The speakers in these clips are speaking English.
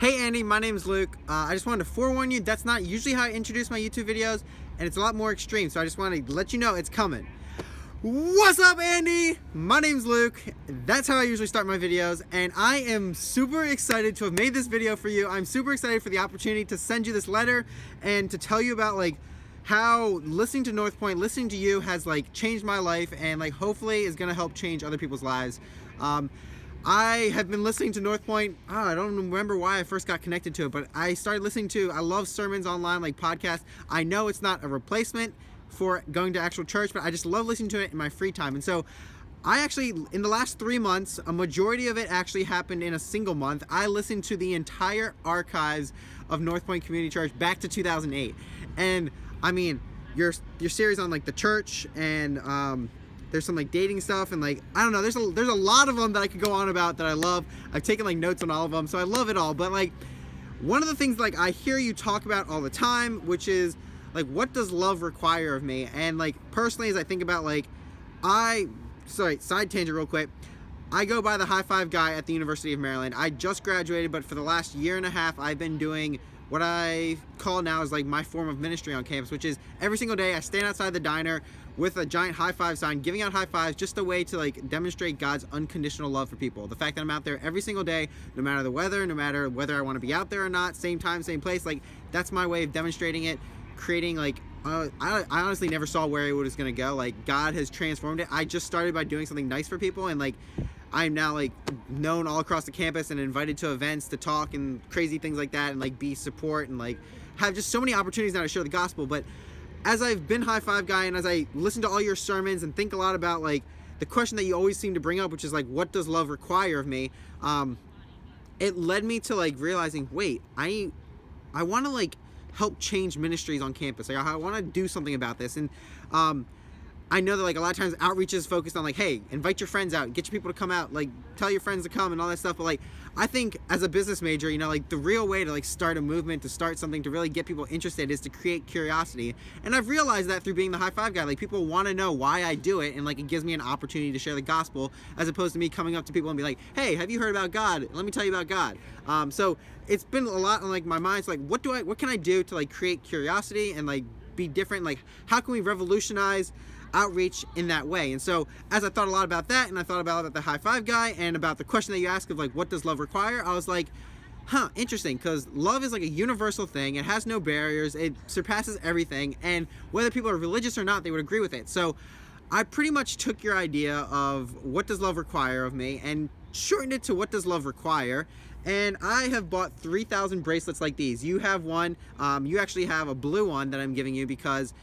Hey Andy, my name's Luke. I just wanted to forewarn you, that's not usually how I introduce my YouTube videos, and it's a lot more extreme, so I just wanted to let you know it's coming. What's up, Andy? My name's Luke. That's how I usually start my videos, and I am super excited to have made this video for you. I'm super excited for the opportunity to send you this letter and to tell you about how listening to North Point, listening to you has changed my life, and hopefully is gonna help change other people's lives. I have been listening to North Point. I don't remember why I first got connected to it, but I started listening to, I love sermons online, podcasts. I know it's not a replacement for going to actual church, but I just love listening to it in my free time. And so I actually, in the last 3 months, a majority of it actually happened in a single month. I listened to the entire archives of North Point Community Church back to 2008. And I mean, your series on the church, and there's some dating stuff, and I don't know, there's a lot of them that I could go on about that I love. I've taken notes on all of them, so I love it all. But one of the things I hear you talk about all the time, which is what does love require of me? And personally, as I think about side tangent real quick, I go by the high five guy at the University of Maryland. I just graduated, but for the last year and a half I've been doing what I call now is my form of ministry on campus, which is every single day I stand outside the diner with a giant high five sign, giving out high fives, just a way to demonstrate God's unconditional love for people. The fact that I'm out there every single day, no matter the weather, no matter whether I want to be out there or not, same time, same place, that's my way of demonstrating it, creating I honestly never saw where it was going to go. God has transformed it. I just started by doing something nice for people, and I'm now known all across the campus and invited to events to talk and crazy things like that, and be support, and have just so many opportunities now to share the gospel. But as I've been high five guy, and as I listen to all your sermons and think a lot about the question that you always seem to bring up, which is what does love require of me, it led me to realizing, wait, I want to help change ministries on campus. I want to do something about this. And I know that a lot of times outreach is focused on hey, invite your friends out, get your people to come out, tell your friends to come and all that stuff. But I think as a business major, the real way to start a movement, to start something, to really get people interested, is to create curiosity. And I've realized that through being the high five guy, people want to know why I do it, and it gives me an opportunity to share the gospel, as opposed to me coming up to people and be hey, have you heard about God? Let me tell you about God. So it's been a lot on my mind. So what can I do to create curiosity and be different? How can we revolutionize outreach in that way? And so as I thought a lot about that, and I thought about the high five guy, and about the question that you asked of what does love require, I was interesting, because love is a universal thing. It has no barriers, it surpasses everything, and whether people are religious or not, they would agree with it. So I pretty much took your idea of what does love require of me and shortened it to what does love require. And I have bought 3,000 bracelets like these. You have one. You actually have a blue one that I'm giving you because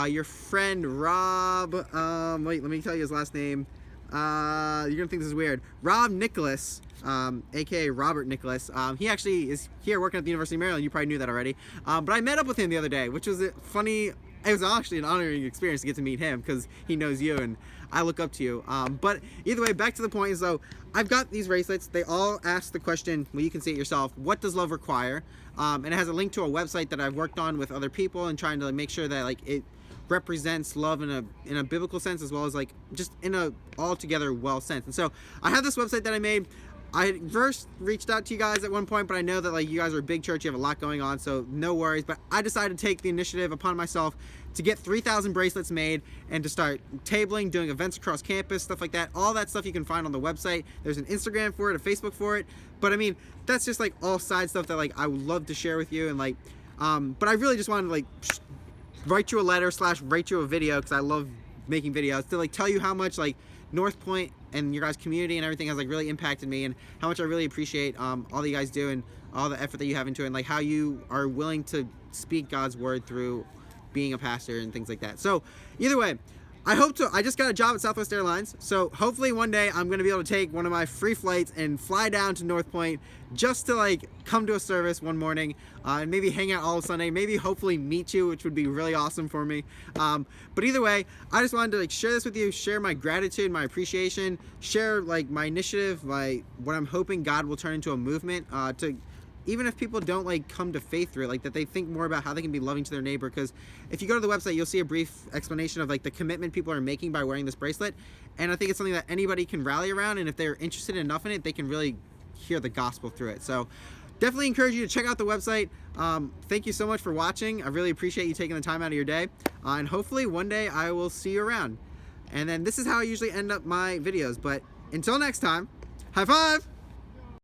your friend Rob, wait, let me tell you his last name. You're gonna think this is weird. Rob Nicholas, aka Robert Nicholas. He actually is here working at the University of Maryland. You probably knew that already. But I met up with him the other day, which was funny. It was actually an honoring experience to get to meet him, because he knows you and I look up to you. But either way, back to the point. So I've got these bracelets. They all ask the question, well, you can see it yourself, what does love require? And it has a link to a website that I've worked on with other people, and trying to make sure that it represents love in a biblical sense, as well as just in a altogether well sense. And so I have this website that I made. I first reached out to you guys at one point, but I know that you guys are a big church, you have a lot going on, so no worries. But I decided to take the initiative upon myself to get 3,000 bracelets made, and to start tabling, doing events across campus, stuff like that. All that stuff you can find on the website. There's an Instagram for it, a Facebook for it. But I mean, that's just all side stuff that I would love to share with you. And but I really just wanted to write you a letter / write you a video, because I love making videos, to tell you how much North Point and your guys' community and everything has really impacted me, and how much I really appreciate all that you guys do, and all the effort that you have into it, and how you are willing to speak God's word through being a pastor and things like that. So either way, I just got a job at Southwest Airlines, so hopefully one day I'm going to be able to take one of my free flights and fly down to North Point, just to come to a service one morning, and maybe hang out all Sunday, maybe hopefully meet you, which would be really awesome for me. But either way, I just wanted to share this with you, share my gratitude, my appreciation, share my initiative, what I'm hoping God will turn into a movement, to even if people don't come to faith through it, that they think more about how they can be loving to their neighbor. Because if you go to the website, you'll see a brief explanation of the commitment people are making by wearing this bracelet, and I think it's something that anybody can rally around, and if they're interested enough in it, they can really hear the gospel through it. So definitely encourage you to check out the website. Thank you so much for watching. I really appreciate you taking the time out of your day. And hopefully one day I will see you around. And then this is how I usually end up my videos. But until next time, high five!